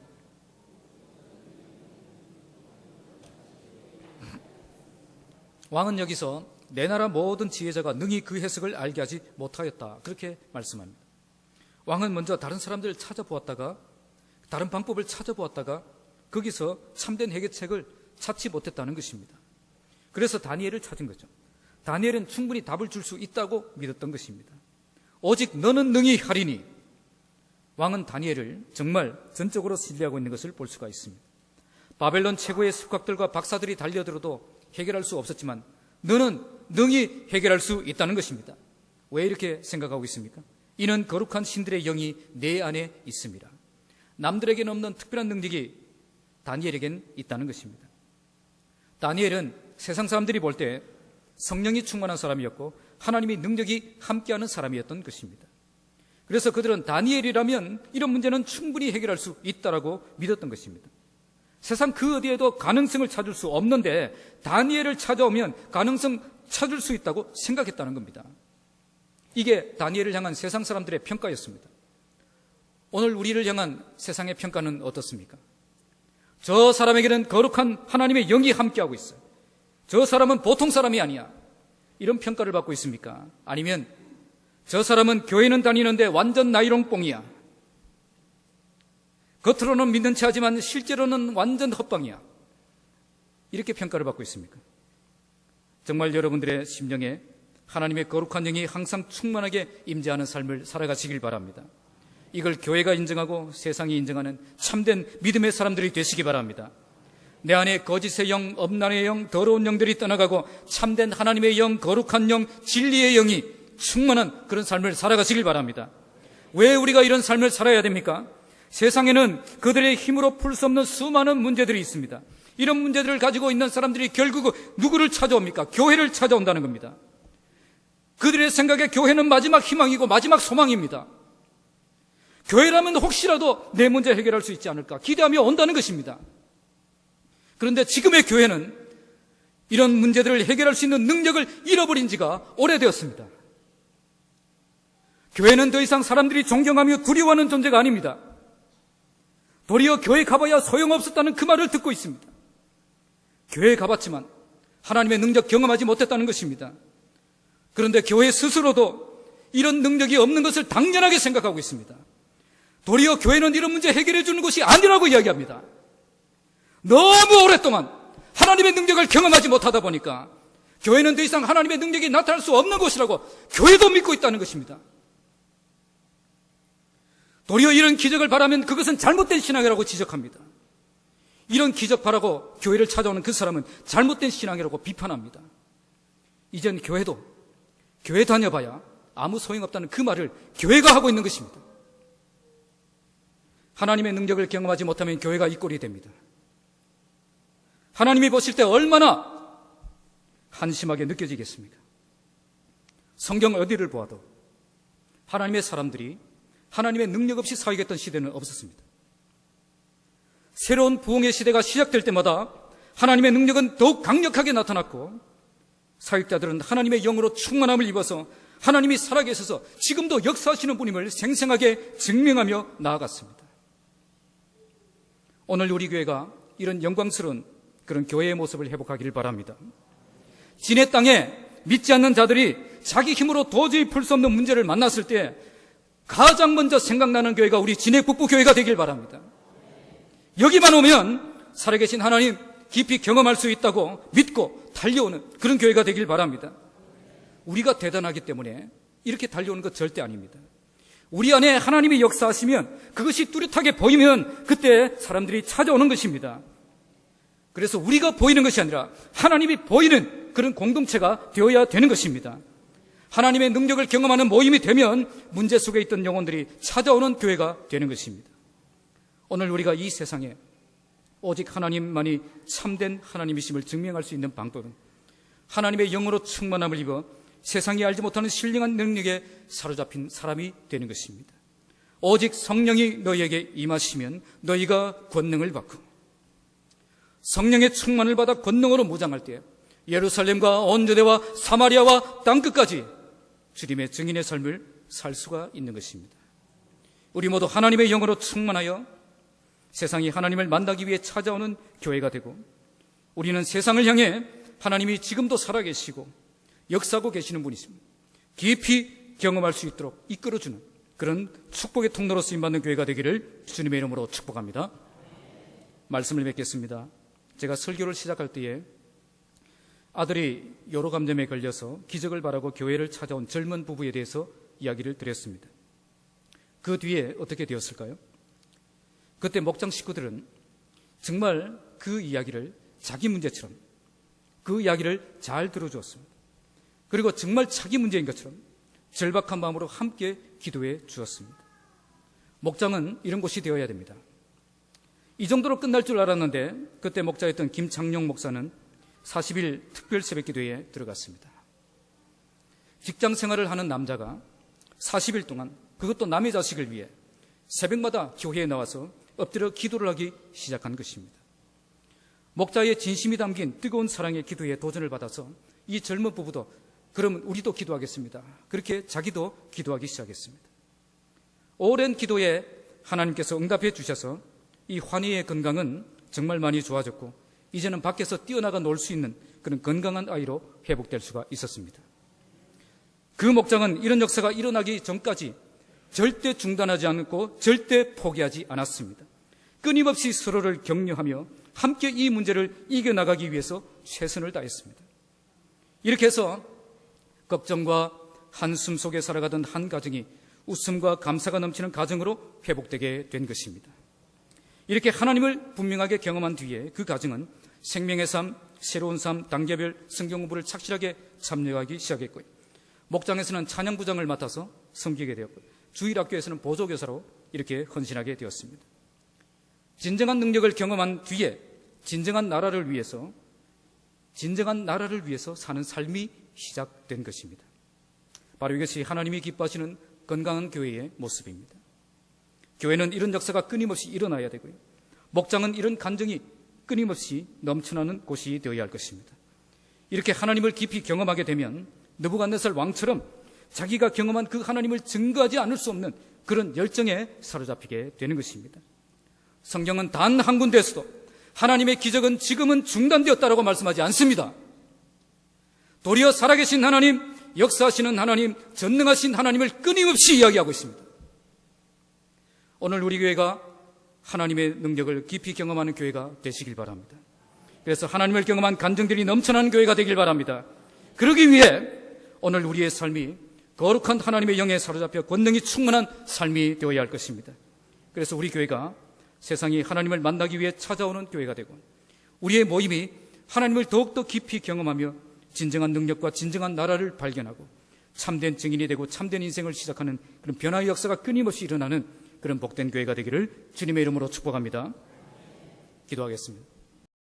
왕은 여기서 내 나라 모든 지혜자가 능히 그 해석을 알게 하지 못하였다 그렇게 말씀합니다. 왕은 먼저 다른 사람들을 찾아보았다가 다른 방법을 찾아보았다가 거기서 참된 해결책을 찾지 못했다는 것입니다. 그래서 다니엘을 찾은 거죠. 다니엘은 충분히 답을 줄 수 있다고 믿었던 것입니다. 오직 너는 능히 하리니. 왕은 다니엘을 정말 전적으로 신뢰하고 있는 것을 볼 수가 있습니다. 바벨론 최고의 숙학들과 박사들이 달려들어도 해결할 수 없었지만 너는 능히 해결할 수 있다는 것입니다. 왜 이렇게 생각하고 있습니까? 이는 거룩한 신들의 영이 내 안에 있습니다. 남들에게는 없는 특별한 능력이 다니엘에겐 있다는 것입니다. 다니엘은 세상 사람들이 볼 때 성령이 충만한 사람이었고 하나님의 능력이 함께하는 사람이었던 것입니다. 그래서 그들은 다니엘이라면 이런 문제는 충분히 해결할 수 있다라고 믿었던 것입니다. 세상 그 어디에도 가능성을 찾을 수 없는데 다니엘을 찾아오면 가능성 찾을 수 있다고 생각했다는 겁니다. 이게 다니엘을 향한 세상 사람들의 평가였습니다. 오늘 우리를 향한 세상의 평가는 어떻습니까? 저 사람에게는 거룩한 하나님의 영이 함께하고 있어요. 저 사람은 보통 사람이 아니야. 이런 평가를 받고 있습니까? 아니면 저 사람은 교회는 다니는데 완전 나이롱뽕이야. 겉으로는 믿는 체 하지만 실제로는 완전 헛방이야. 이렇게 평가를 받고 있습니까? 정말 여러분들의 심령에 하나님의 거룩한 영이 항상 충만하게 임재하는 삶을 살아가시길 바랍니다. 이걸 교회가 인정하고 세상이 인정하는 참된 믿음의 사람들이 되시기 바랍니다. 내 안에 거짓의 영, 엄란의 영, 더러운 영들이 떠나가고 참된 하나님의 영, 거룩한 영, 진리의 영이 충만한 그런 삶을 살아가시길 바랍니다. 왜 우리가 이런 삶을 살아야 됩니까? 세상에는 그들의 힘으로 풀 수 없는 수많은 문제들이 있습니다. 이런 문제들을 가지고 있는 사람들이 결국 누구를 찾아옵니까? 교회를 찾아온다는 겁니다. 그들의 생각에 교회는 마지막 희망이고 마지막 소망입니다. 교회라면 혹시라도 내 문제 해결할 수 있지 않을까 기대하며 온다는 것입니다. 그런데 지금의 교회는 이런 문제들을 해결할 수 있는 능력을 잃어버린 지가 오래되었습니다. 교회는 더 이상 사람들이 존경하며 두려워하는 존재가 아닙니다. 도리어 교회 가봐야 소용없었다는 그 말을 듣고 있습니다. 교회에 가봤지만 하나님의 능력 경험하지 못했다는 것입니다. 그런데 교회 스스로도 이런 능력이 없는 것을 당연하게 생각하고 있습니다. 도리어 교회는 이런 문제 해결해 주는 것이 아니라고 이야기합니다. 너무 오랫동안 하나님의 능력을 경험하지 못하다 보니까 교회는 더 이상 하나님의 능력이 나타날 수 없는 것이라고 교회도 믿고 있다는 것입니다. 도리어 이런 기적을 바라면 그것은 잘못된 신앙이라고 지적합니다. 이런 기적 바라고 교회를 찾아오는 그 사람은 잘못된 신앙이라고 비판합니다. 이젠 교회도 교회 다녀봐야 아무 소용없다는 그 말을 교회가 하고 있는 것입니다. 하나님의 능력을 경험하지 못하면 교회가 이 꼴이 됩니다. 하나님이 보실 때 얼마나 한심하게 느껴지겠습니까? 성경 어디를 보아도 하나님의 사람들이 하나님의 능력 없이 사역했던 시대는 없었습니다. 새로운 부흥의 시대가 시작될 때마다 하나님의 능력은 더욱 강력하게 나타났고 사역자들은 하나님의 영으로 충만함을 입어서 하나님이 살아계셔서 지금도 역사하시는 분임을 생생하게 증명하며 나아갔습니다. 오늘 우리 교회가 이런 영광스러운 그런 교회의 모습을 회복하기를 바랍니다. 진해 땅에 믿지 않는 자들이 자기 힘으로 도저히 풀 수 없는 문제를 만났을 때 가장 먼저 생각나는 교회가 우리 진해 북부교회가 되길 바랍니다. 여기만 오면 살아계신 하나님 깊이 경험할 수 있다고 믿고 달려오는 그런 교회가 되길 바랍니다. 우리가 대단하기 때문에 이렇게 달려오는 것 절대 아닙니다. 우리 안에 하나님이 역사하시면 그것이 뚜렷하게 보이면 그때 사람들이 찾아오는 것입니다. 그래서 우리가 보이는 것이 아니라 하나님이 보이는 그런 공동체가 되어야 되는 것입니다. 하나님의 능력을 경험하는 모임이 되면 문제 속에 있던 영혼들이 찾아오는 교회가 되는 것입니다. 오늘 우리가 이 세상에 오직 하나님만이 참된 하나님이심을 증명할 수 있는 방법은 하나님의 영으로 충만함을 입어 세상이 알지 못하는 신령한 능력에 사로잡힌 사람이 되는 것입니다. 오직 성령이 너희에게 임하시면 너희가 권능을 받고 성령의 충만을 받아 권능으로 무장할 때 예루살렘과 온 유대와 사마리아와 땅끝까지 주님의 증인의 삶을 살 수가 있는 것입니다. 우리 모두 하나님의 영으로 충만하여 세상이 하나님을 만나기 위해 찾아오는 교회가 되고 우리는 세상을 향해 하나님이 지금도 살아계시고 역사하고 계시는 분이십니다. 깊이 경험할 수 있도록 이끌어주는 그런 축복의 통로로 쓰임받는 교회가 되기를 주님의 이름으로 축복합니다. 말씀을 맺겠습니다. 제가 설교를 시작할 때에 아들이 요로감염에 걸려서 기적을 바라고 교회를 찾아온 젊은 부부에 대해서 이야기를 드렸습니다. 그 뒤에 어떻게 되었을까요? 그때 목장 식구들은 정말 그 이야기를 자기 문제처럼 그 이야기를 잘 들어주었습니다. 그리고 정말 자기 문제인 것처럼 절박한 마음으로 함께 기도해 주었습니다. 목장은 이런 곳이 되어야 됩니다. 이 정도로 끝날 줄 알았는데 그때 목자였던 김창룡 목사는 40일 특별 새벽기도에 들어갔습니다. 직장 생활을 하는 남자가 40일 동안, 그것도 남의 자식을 위해 새벽마다 교회에 나와서 엎드려 기도를 하기 시작한 것입니다. 목자의 진심이 담긴 뜨거운 사랑의 기도에 도전을 받아서 이 젊은 부부도 그러면 우리도 기도하겠습니다. 그렇게 자기도 기도하기 시작했습니다. 오랜 기도에 하나님께서 응답해 주셔서 이 환희의 건강은 정말 많이 좋아졌고 이제는 밖에서 뛰어나가 놀 수 있는 그런 건강한 아이로 회복될 수가 있었습니다. 그 목장은 이런 역사가 일어나기 전까지 절대 중단하지 않고 절대 포기하지 않았습니다. 끊임없이 서로를 격려하며 함께 이 문제를 이겨나가기 위해서 최선을 다했습니다. 이렇게 해서 걱정과 한숨 속에 살아가던 한 가정이 웃음과 감사가 넘치는 가정으로 회복되게 된 것입니다. 이렇게 하나님을 분명하게 경험한 뒤에 그 가정은 생명의 삶, 새로운 삶, 단계별 성경 공부를 착실하게 참여하기 시작했고요. 목장에서는 찬양부장을 맡아서 섬기게 되었고요. 주일학교에서는 보조교사로 이렇게 헌신하게 되었습니다. 진정한 능력을 경험한 뒤에 진정한 나라를 위해서 사는 삶이 시작된 것입니다. 바로 이것이 하나님이 기뻐하시는 건강한 교회의 모습입니다. 교회는 이런 역사가 끊임없이 일어나야 되고요. 목장은 이런 간증이 끊임없이 넘쳐나는 곳이 되어야 할 것입니다. 이렇게 하나님을 깊이 경험하게 되면 느부갓네살 왕처럼 자기가 경험한 그 하나님을 증거하지 않을 수 없는 그런 열정에 사로잡히게 되는 것입니다. 성경은 단 한 군데에서도 하나님의 기적은 지금은 중단되었다라고 말씀하지 않습니다. 도리어 살아계신 하나님, 역사하시는 하나님, 전능하신 하나님을 끊임없이 이야기하고 있습니다. 오늘 우리 교회가 하나님의 능력을 깊이 경험하는 교회가 되시길 바랍니다. 그래서 하나님을 경험한 간증들이 넘쳐나는 교회가 되길 바랍니다. 그러기 위해 오늘 우리의 삶이 거룩한 하나님의 영에 사로잡혀 권능이 충만한 삶이 되어야 할 것입니다. 그래서 우리 교회가 세상이 하나님을 만나기 위해 찾아오는 교회가 되고 우리의 모임이 하나님을 더욱더 깊이 경험하며 진정한 능력과 진정한 나라를 발견하고 참된 증인이 되고 참된 인생을 시작하는 그런 변화의 역사가 끊임없이 일어나는 그런 복된 교회가 되기를 주님의 이름으로 축복합니다. 기도하겠습니다.